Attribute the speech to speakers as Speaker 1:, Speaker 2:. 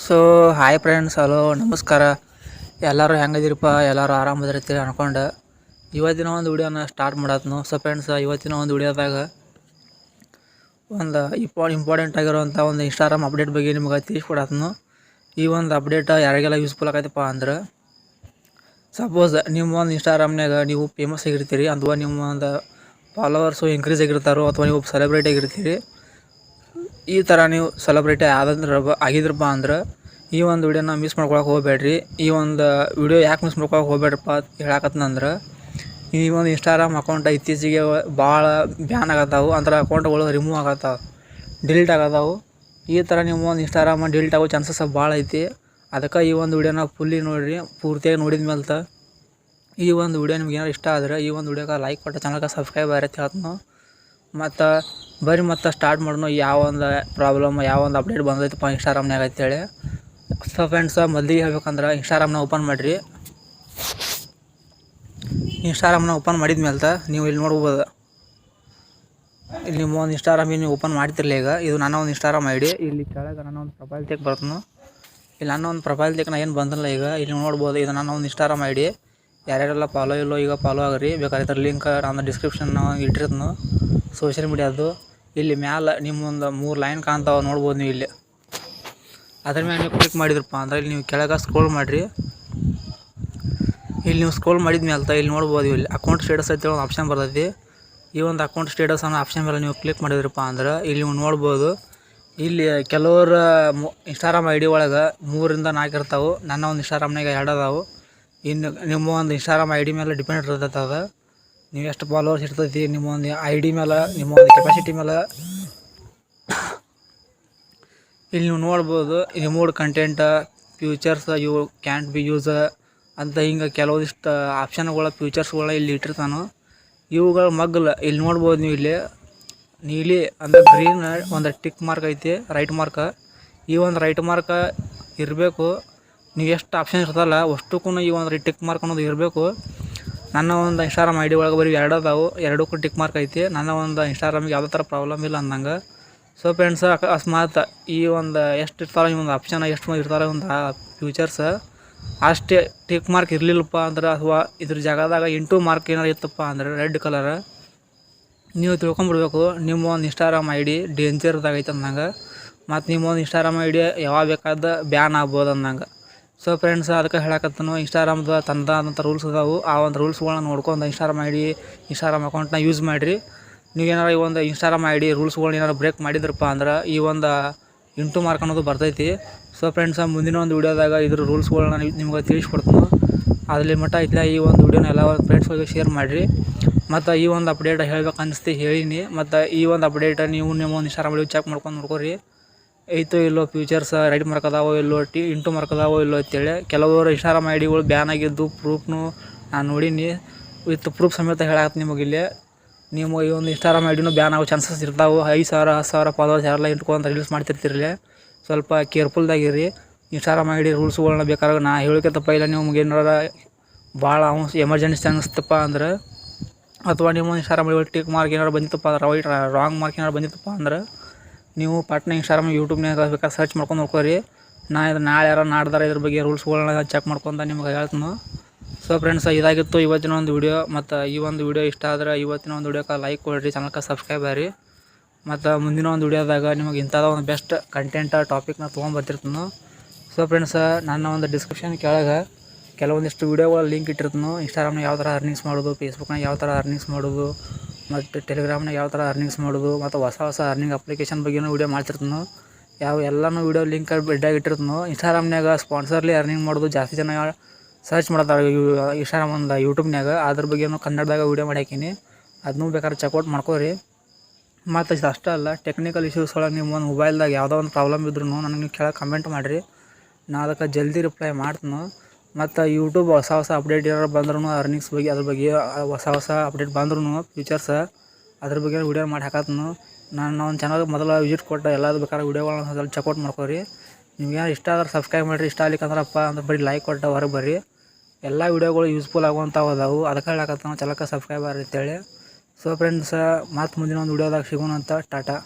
Speaker 1: So hi friends, hello ನಮಸ್ಕಾರ. ಎಲ್ಲರೂ ಹೆಂಗದಿರಪ್ಪ? ಎಲ್ಲರೂ ಆರಾಮದಿರ್ತೀರಿ ಅನ್ಕೊಂಡು ಇವತ್ತಿನ ಒಂದು ವಿಡಿಯೋನ ಸ್ಟಾರ್ಟ್ ಮಾಡತ್ನು. ಸೊ ಫ್ರೆಂಡ್ಸ್, ಇವತ್ತಿನ ಒಂದು ವಿಡಿಯೋದಾಗ ಒಂದು ಇಂಪಾರ್ಟೆಂಟ್ ಆಗಿರುವಂಥ ಒಂದು ಇನ್ಸ್ಟಾಗ್ರಾಮ್ ಅಪ್ಡೇಟ್ ಬಗ್ಗೆ ನಿಮ್ಗೆ ತಿಳಿಸ್ಕೊಡತ್ನು. ಈ ಒಂದು ಅಪ್ಡೇಟ್ ಯಾರಿಗೆಲ್ಲ ಯೂಸ್ಫುಲ್ ಆಗತ್ತಪ್ಪ ಅಂದ್ರೆ, ಸಪೋಸ್ ನಿಮ್ಮ ಒಂದು ಇನ್ಸ್ಟಾಗ್ರಾಮ್ನಾಗ ನೀವು ಫೇಮಸ್ ಆಗಿರ್ತೀರಿ, ಅಥವಾ ನಿಮ್ಮ ಒಂದು ಫಾಲೋವರ್ಸು ಇನ್ಕ್ರೀಸ್ ಆಗಿರ್ತಾರೋ, ಅಥವಾ ನೀವು ಸೆಲೆಬ್ರಿಟಿ ಆಗಿರ್ತೀರಿ. ಈ ಥರ ನೀವು ಸೆಲೆಬ್ರಿಟಿ ಆಗಿದ್ರಪ್ಪ ಅಂದ್ರೆ ಈ ಒಂದು ವಿಡಿಯೋನ ಮಿಸ್ ಮಾಡ್ಕೊಳಕ್ಕೆ ಹೋಗಬೇಡ್ರಿ. ಈ ಒಂದು ವಿಡಿಯೋ ಯಾಕೆ ಮಿಸ್ ಮಾಡ್ಕೊಳಕ್ಕೆ ಹೋಗ್ಬೇಡ್ರಪ್ಪ ಹೇಳಕತ್ತಂದ್ರೆ, ಈ ಒಂದು ಇನ್ಸ್ಟಾಗ್ರಾಮ್ ಅಕೌಂಟ್ ಇತ್ತೀಚೆಗೆ ಭಾಳ ಬ್ಯಾನ್ ಆಗತ್ತಾವು, ಅಂದ್ರೆ ಅಕೌಂಟ್ಗಳು ರಿಮೂವ್ ಆಗತ್ತಾವೆ, ಡಿಲೀಟ್ ಆಗತ್ತಾವು. ಈ ಥರ ನಿಮ್ಮ ಒಂದು ಇನ್ಸ್ಟಾಗ್ರಾಮ್ ಡಿಲೀಟ್ ಆಗೋ ಚಾನ್ಸಸ್ ಭಾಳ ಐತಿ. ಅದಕ್ಕೆ ಈ ಒಂದು ವಿಡಿಯೋನ ಫುಲ್ಲಿ ನೋಡಿರಿ. ಪೂರ್ತಿಯಾಗಿ ನೋಡಿದ ಮೇಲೆ ಈ ಒಂದು ವಿಡಿಯೋ ನಿಮ್ಗೆ ಏನಾರು ಇಷ್ಟ ಆದರೆ ಈ ಒಂದು ವಿಡಿಯೋಗೆ ಲೈಕ್ ಕೊಟ್ಟು ಚಾನಲ್ಗೆ ಸಬ್ಸ್ಕ್ರೈಬ್ ಆಗುತ್ತೆ ಹೇಳ್ತೀನಿ. ಮತ್ತು ಬರೀ ಮತ್ತು ಸ್ಟಾರ್ಟ್ ಮಾಡೋಣ. ಯಾವ ಒಂದು ಪ್ರಾಬ್ಲಮ್, ಯಾವ ಒಂದು ಅಪ್ಡೇಟ್ ಬಂದೈತಪ್ಪ ಇನ್ಸ್ಟಾಗ್ರಾಮ್ನಾಗ ಅಂತೇಳಿ. ಸೊ ಫ್ರೆಂಡ್ಸ್, ಮೊದಲಿಗೆ ಹೇಳ್ಬೇಕಂದ್ರೆ ಇನ್ಸ್ಟಾಗ್ರಾಮ್ನ ಓಪನ್ ಮಾಡಿರಿ. ಇನ್ಸ್ಟಾಗ್ರಾಮ್ನ ಓಪನ್ ಮಾಡಿದ ಮೇಲೆ ನೀವು ಇಲ್ಲಿ ನೋಡ್ಬೋದು, ಇಲ್ಲಿ ನಿಮ್ಮ ಒಂದು ಇನ್ಸ್ಟಾಗ್ರಾಮ್ ನೀವು ಓಪನ್ ಮಾಡ್ತಿರಲಿಲ್ಲ. ಈಗ ಇದು ನನ್ನ ಒಂದು ಇನ್ಸ್ಟಾಗ್ರಾಮ್ ಐ ಡಿ. ಇಲ್ಲಿ ಕೆಳಗೆ ನನ್ನ ಒಂದು ಪ್ರೊಫೈಲ್ ತೆಗೆ ಬರ್ತನು. ಇಲ್ಲಿ ನನ್ನ ಒಂದು ಪ್ರೊಫೈಲ್ ತೆಗೆ ಏನು ಬಂದಿಲ್ಲ. ಈಗ ಇಲ್ಲಿ ನೋಡ್ಬೋದು, ಇದು ನನ್ನ ಒಂದು ಇನ್ಸ್ಟಾಗ್ರಾಮ್ ಐ ಡಿ. ಯಾರ್ಯಾರೆಲ್ಲ ಫಾಲೋ ಇಲ್ಲೋ ಈಗ ಫಾಲೋ ಆಗಿರಿ. ಬೇಕಾದ್ರೆ ಇದ್ರ ಲಿಂಕ್ ನಾನು ಡಿಸ್ಕ್ರಿಪ್ಷನ್ ಇಟ್ಟಿರ್ತೀನಿ, ಸೋಷಿಯಲ್ ಮೀಡಿಯಾದು. ಇಲ್ಲಿ ಮ್ಯಾಲೆ ನಿಮ್ಮೊಂದು 3 ಲೈನ್ ಕಾಣ್ತಾವೆ, ನೋಡ್ಬೋದು ನೀವು. ಇಲ್ಲಿ ಅದ್ರ ಮೇಲೆ ನೀವು ಕ್ಲಿಕ್ ಮಾಡಿದ್ರಪ್ಪ ಅಂದ್ರೆ ಇಲ್ಲಿ ನೀವು ಕೆಳಗೆ ಸ್ಕ್ರೋಲ್ ಮಾಡಿರಿ. ಇಲ್ಲಿ ನೀವು ಸ್ಕ್ರೋಲ್ ಮಾಡಿದ ಮೇಲೆ ಇಲ್ಲಿ ನೋಡ್ಬೋದು, ಇಲ್ಲಿ ಅಕೌಂಟ್ ಸ್ಟೇಟಸ್ ಐತೆ ಒಂದು ಆಪ್ಷನ್ ಬರ್ತೈತಿ. ಈ ಒಂದು ಅಕೌಂಟ್ ಸ್ಟೇಟಸ್ ಅನ್ನೋ ಆಪ್ಷನ್ ಮೇಲೆ ನೀವು ಕ್ಲಿಕ್ ಮಾಡಿದ್ರಪ್ಪ ಅಂದ್ರೆ ಇಲ್ಲಿ ನೀವು ನೋಡ್ಬೋದು, ಇಲ್ಲಿ ಕೆಲವರು ಇನ್ಸ್ಟಾಗ್ರಾಮ್ ಐ ಡಿ ಒಳಗೆ 3 ಇಂದ 4 ಇರ್ತಾವೆ. ನನ್ನ ಒಂದು ಇನ್ಸ್ಟಾಗ್ರಾಮ್ನಾಗ 2 ಅದಾವೆ. ಇನ್ನು ನಿಮ್ಮ ಒಂದು ಇನ್ಸ್ಟಾಗ್ರಾಮ್ ಐ ಡಿ ಮೇಲೆ ಡಿಪೆಂಡ್ ಇರ್ತೈತೆ ಅದು, ನೀವು ಎಷ್ಟು ಫಾಲೋವರ್ಸ್ ಇರ್ತೈತಿ ನಿಮ್ಮ ಒಂದು ಐ ಡಿ ಮೇಲೆ, ನಿಮ್ಮ ಒಂದು ಕೆಪಾಸಿಟಿ ಮೇಲೆ. ಇಲ್ಲಿ ನೀವು ನೋಡ್ಬೋದು, removed content, futures you can't be use ಅಂತ ಹಿಂಗೆ ಕೆಲವೊಂದಿಷ್ಟು ಆಪ್ಷನ್ಗಳ ಫ್ಯೂಚರ್ಸ್ಗಳ ಇಲ್ಲಿ ಇಟ್ಟಿರ್ತಾನು. ಇವುಗಳ ಮಗ್ಗಲು ಇಲ್ಲಿ ನೋಡ್ಬೋದು ನೀವು. ಇಲ್ಲಿ ನೀಲಿ ಅಂದರೆ ಗ್ರೀನ್ ಒಂದು ಟಿಕ್ ಮಾರ್ಕ್ ಐತಿ, ರೈಟ್ ಮಾರ್ಕ್. ಈ ಒಂದು ರೈಟ್ ಮಾರ್ಕ್ ಇರಬೇಕು. ನೀವು ಎಷ್ಟು ಆಪ್ಷನ್ ಇರ್ತಲ್ಲ ಅಷ್ಟಕ್ಕೂ ಈ ಒಂದು ಟಿಕ್ ಮಾರ್ಕ್ ಅನ್ನೋದು ಇರಬೇಕು. ನನ್ನ ಒಂದು ಇನ್ಸ್ಟಾಗ್ರಾಮ್ ಐ ಡಿ ಒಳಗೆ ಬರೀ 2 ಅದಾವು, 2ಕ್ಕೂ ಟಿಕ್ ಮಾರ್ಕ್ ಐತಿ. ನನ್ನ ಒಂದು ಇನ್ಸ್ಟಾಗ್ರಾಮಿಗೆ ಯಾವುದೇ ಥರ ಪ್ರಾಬ್ಲಮ್ ಇಲ್ಲ ಅಂದಂಗೆ. ಸೊ ಫ್ರೆಂಡ್ಸ್, ಅಕಸ್ಮಾತ್ ಈ ಒಂದು ಎಷ್ಟು ಇರ್ತಾರೋ ಈ ಒಂದು ಆಪ್ಷನ್, ಎಷ್ಟು ಇರ್ತಾರೋ ಒಂದು ಫ್ಯೂಚರ್ಸ್ ಅಷ್ಟೇ ಟಿಕ್ ಮಾರ್ಕ್ ಇರಲಿಲ್ಲಪ್ಪ ಅಂದ್ರೆ, ಅಥವಾ ಇದ್ರ ಜಾಗದಾಗ ಇಂಟು ಮಾರ್ಕ್ ಏನಾರು ಇತ್ತಪ್ಪ ಅಂದ್ರೆ ರೆಡ್ ಕಲರ್, ನೀವು ತಿಳ್ಕೊಂಬಿಡ್ಬೇಕು ನಿಮ್ಮ ಒಂದು ಇನ್ಸ್ಟಾಗ್ರಾಮ್ ಐ ಡಿ ಡೇಂಜರ್ದಾಗ ಐತೆ ಅಂದಂಗೆ. ಮತ್ತು ನಿಮ್ಮ ಒಂದು ಇನ್ಸ್ಟಾಗ್ರಾಮ್ ಐ ಡಿ ಯಾವಾಗ ಬೇಕಾದ ಬ್ಯಾನ್ ಆಗ್ಬೋದು ಅಂದಂಗೆ. ಸೊ ಫ್ರೆಂಡ್ಸ್, ಅದಕ್ಕೆ ಹೇಳಕತ್ತನು, ಇನ್ಸ್ಟಾಗ್ರಾಮ್ದು ತಂದಾದಂಥ ರೂಲ್ಸ್ ಅದಾವು. ಆ ಒಂದು ರೂಲ್ಸ್ಗಳನ್ನ ನೋಡ್ಕೊಂಡು ಇನ್ಸ್ಟಾಗ್ರಾಮ್ ಐ ಡಿ, ಇನ್ಸ್ಟಾಗ್ರಾಮ್ ಅಕೌಂಟ್ನ ಯೂಸ್ ಮಾಡಿರಿ. ನೀವೇನಾರು ಈ ಒಂದು ಇನ್ಸ್ಟಾಗ್ರಾಮ್ ಐ ಡಿ ರೂಲ್ಸ್ಗಳನ್ನ ಏನಾರು ಬ್ರೇಕ್ ಮಾಡಿದ್ರಪ್ಪ ಅಂದ್ರೆ ಈ ಒಂದು ಇಂಟು ಮಾರ್ಕ್ ಅನ್ನೋದು ಬರ್ತೈತಿ. ಸೊ ಫ್ರೆಂಡ್ಸ್, ಮುಂದಿನ ಒಂದು ವಿಡಿಯೋದಾಗ ಇದ್ರ ರೂಲ್ಸ್ಗಳನ್ನ ನಿಮ್ಗೆ ತಿಳಿಸ್ಕೊಡ್ತೀನಿ. ಅಲ್ಲಿ ಮಟ್ಟ ಇಲ್ಲ ಈ ಒಂದು ವಿಡಿಯೋನ ಎಲ್ಲ ಫ್ರೆಂಡ್ಸ್ಗಳಿಗೆ ಶೇರ್ ಮಾಡಿರಿ. ಮತ್ತು ಈ ಒಂದು ಅಪ್ಡೇಟ್ ಹೇಳ್ಬೇಕು ಅನಿಸ್ತಿ ಹೇಳೀನಿ. ಮತ್ತು ಈ ಒಂದು ಅಪ್ಡೇಟ್ ನೀವು ನಿಮ್ಮ ಒಂದು ಇನ್ಸ್ಟಾಗ್ರಾಮ್ ಐ ಡಿ ಚೆಕ್ ಮಾಡ್ಕೊಂಡು ನೋಡ್ಕೊರಿ, ಐತೋ ಇಲ್ಲೋ ಫ್ಯೂಚರ್ಸ್ ರೈಟ್ ಮಾರ್ಕ್ ಅದಾವೋ ಇಲ್ಲೋ, ಇಂಟು ಮಾರ್ಕ್ ಅದಾವೋ ಇಲ್ಲೋ ಅಂತೇಳಿ. ಕೆಲವರು ಇನ್ಸ್ಟಾಗ್ರಾಮ್ ಐ ಡಿಗಳು ಬ್ಯಾನ್ ಆಗಿದ್ದು ಪ್ರೂಫ್ನು ನಾನು ನೋಡೀನಿ, ವಿತ್ ಪ್ರೂಫ್ ಸಮೇತ ಹೇಳಾಕತ್ತೆ ನಿಮಗೆ. ಇಲ್ಲಿ ನೀವು ಈ ಒಂದು ಇನ್ಸ್ಟಾಗ್ರಾಮ್ ಐ ಡಿನೂ ಬ್ಯಾನ್ ಆಗೋ ಚಾನ್ಸಸ್ ಇರ್ತಾವೆ. 5,000 10,000 ಫಾಲೋವರ್ಸ್ ಯಾರೆಲ್ಲ ಇಟ್ಕೊಂತ ರೀಲ್ಸ್ ಮಾಡ್ತಿರ್ತಿರಲಿ, ಸ್ವಲ್ಪ ಕೇರ್ಫುಲ್ದಾಗಿರಿ. ಇನ್ಸ್ಟಾಗ್ರಾಮ್ ಐ ಡಿ ರೂಲ್ಸ್ಗಳನ್ನ ಬೇಕಾದ್ರೆ ನಾ ಹೇಳೋಕ್ಕಿಂತಪ್ಪ ಇಲ್ಲ, ನಿಮ್ಗೆ ಏನಾರ ಭಾಳ ಎಮರ್ಜೆನ್ಸಿ ಅನ್ನಿಸ್ತಪ್ಪ ಅಂದ್ರೆ, ಅಥವಾ ನಿಮ್ಮ Instagram I D tick mark ಏನಾರು ಬಂದಿತ್ತಪ್ಪ ಅಂದ್ರೆ, ರಾಂಗ್ ಮಾರ್ಕ್ ಏನಾರು ಬಂದಿತ್ತಪ್ಪ ಅಂದ್ರೆ ನೀವು ಪಟ್ನ ಇನ್ಸ್ಟಾಗ್ರಾಮ್ ಯೂಟ್ಯೂಬ್ನಾಗ ಬೇಕಾದ್ರೆ ಸರ್ಚ್ ಮಾಡ್ಕೊಂಡು ನೋಡ್ಕೊರಿ. ನಾಳೆ ಯಾರು ನಾಡ್ದಾರ ಇದ್ರ ಬಗ್ಗೆ ರೂಲ್ಸ್ಗಳನ್ನ ಚೆಕ್ ಮಾಡ್ಕೊಂಡು ನಿಮ್ಗೆ ಹೇಳ್ತೀನಿ. ಸೊ ಫ್ರೆಂಡ್ಸ್, ಇದಾಗಿತ್ತು ಇವತ್ತಿನ ಒಂದು ವಿಡಿಯೋ. ಮತ್ತು ಈ ಒಂದು ವಿಡಿಯೋ ಇಷ್ಟ ಆದರೆ ಇವತ್ತಿನ ಒಂದು ವಿಡಿಯೋಕ್ಕೆ ಲೈಕ್ ಕೊಡಿರಿ, ಚಾನಲ್ಗೆ ಸಬ್ಸ್ಕ್ರೈಬ್ ಆಗಿರಿ. ಮತ್ತು ಮುಂದಿನ ಒಂದು ವಿಡಿಯೋದಾಗ ನಿಮಗೆ ಇಂಥದ ಒಂದು ಬೆಸ್ಟ್ ಕಂಟೆಂಟ್ ಟಾಪಿಕ್ನ ತೊಗೊಂಬರ್ತಿರ್ತೀನಿ. ಸೊ ಫ್ರೆಂಡ್ಸ್, ನನ್ನ ಒಂದು ಡಿಸ್ಕ್ರಿಪ್ಷನ್ ಕೆಳಗೆ ಕೆಲವೊಂದಿಷ್ಟು ವೀಡಿಯೋಗಳ ಲಿಂಕ್ ಇಟ್ಟಿರ್ತೀನಿ. ಇನ್ಸ್ಟಾಗ್ರಾಮ್ನಾಗ ಯಾವ ಥರ ಅರ್ನಿಂಗ್ಸ್ ಮಾಡೋದು, ಫೇಸ್ಬುಕ್ನಾಗ ಯಾವ ಥರ ಅರ್ನಿಂಗ್ಸ್ ಮಾಡೋದು, ಮತ್ತು ಟೆಲಿಗ್ರಾಮ್ನಾಗ ಯಾವ ಥರ ಅರ್ನಿಂಗ್ಸ್ ಮಾಡೋದು, ಮತ್ತು ಹೊಸ ಅರ್ನಿಂಗ್ ಅಪ್ಲಿಕೇಶನ್ ಬಗ್ಗೆನೂ ವೀಡಿಯೋ ಮಾಡ್ತಿರ್ತೀನಿ. ಎಲ್ಲನೂ ವೀಡಿಯೋ ಲಿಂಕ್ ಬೆಡ್ಡಾಗಿ ಇಟ್ಟಿರ್ತೀನಿ. ಇನ್ಸ್ಟಾಗ್ರಾಮ್ನಾಗ ಸ್ಪಾನ್ಸರ್ಲಿ ಅರ್ನಿಂಗ್ ಮಾಡೋದು ಜಾಸ್ತಿ ಜನ ಸರ್ಚ್ ಮಾಡ್ತಾರೆ ಇನ್ಸ್ಟಾಗ್ರಾಮ್ ಒಂದು ಯೂಟ್ಯೂಬ್ನಾಗ. ಅದ್ರ ಬಗ್ಗೆನೂ ಕನ್ನಡದಾಗ ವೀಡಿಯೋ ಮಾಡಿ ಹಾಕೀನಿ, ಅದನ್ನೂ ಬೇಕಾದ್ರೆ ಚೆಕ್ಔಟ್ ಮಾಡ್ಕೋರಿ. ಮತ್ತು ಇದು ಅಷ್ಟೇ ಅಲ್ಲ, ಟೆಕ್ನಿಕಲ್ ಇಶ್ಯೂಸ್ ಒಳಗೆ ನಿಮ್ಮ ಒಂದು ಮೊಬೈಲ್ದಾಗ ಯಾವುದೋ ಒಂದು ಪ್ರಾಬ್ಲಮ್ ಇದ್ರೂ ನನಗೆ ನೀವು ಕೆಳಗೆ ಕಮೆಂಟ್ ಮಾಡಿರಿ, ನಾನು ಅದಕ್ಕೆ ಜಲ್ದಿ ರಿಪ್ಲೈ ಮಾಡ್ತೀನಿ. ಮತ್ತು ಯೂಟ್ಯೂಬ್ ಹೊಸ ಅಪ್ಡೇಟ್ ಏನಾರು ಬಂದ್ರೂ ಅರ್ನಿಂಗ್ಸ್ ಬಗ್ಗೆ, ಅದ್ರ ಬಗ್ಗೆ ಹೊಸ ಅಪ್ಡೇಟ್ ಬಂದ್ರೂ ಫ್ಯೂಚರ್ಸ್ ಅದ್ರ ಬಗ್ಗೆ ವೀಡಿಯೋ ಮಾಡಿ ಹಾಕತ್ತೀನಿ. ನಾನು ಒಂದು ಚಾನಲ್ಗೆ ಮೊದಲು ವಿಸಿಟ್ ಕೊಟ್ಟು ಎಲ್ಲದು ಬೇಕಾದ್ರೆ ವೀಡಿಯೋಗಳನ್ನ ಸ್ವಲ್ಪ ಚೆಕ್ಔಟ್ ಮಾಡ್ಕೊರಿ. ನಿಮ್ಗೆ ಇಷ್ಟ ಆದ್ರೆ ಸಬ್ಸ್ಕ್ರೈಬ್ ಮಾಡಿರಿ, ಇಷ್ಟ ಆಗ್ಲಿಕ್ಕಂದ್ರಪ್ಪ ಅಂದ್ರೆ ಬರೀ ಲೈಕ್ ಕೊಟ್ಟು ಹೊರಗೆ ಬರ್ರಿ. ಎಲ್ಲ ವೀಡಿಯೋಗಳು ಯೂಸ್ಫುಲ್ ಆಗುವಂಥವು ಅದಾವು, ಅದಕ್ಕೆ ಹೇಳಕತ್ತಾನ ಚಾನಲ್ಗೆ ಸಬ್ಸ್ಕ್ರೈಬ್ ಆಗಿರಿ ಅಂತೇಳಿ. ಸೊ ಫ್ರೆಂಡ್ಸ್, ಮತ್ತು ಮುಂದಿನ ಒಂದು ವೀಡಿಯೋದಾಗ ಸಿಗೋಣ ಅಂತ. ಟಾಟಾ.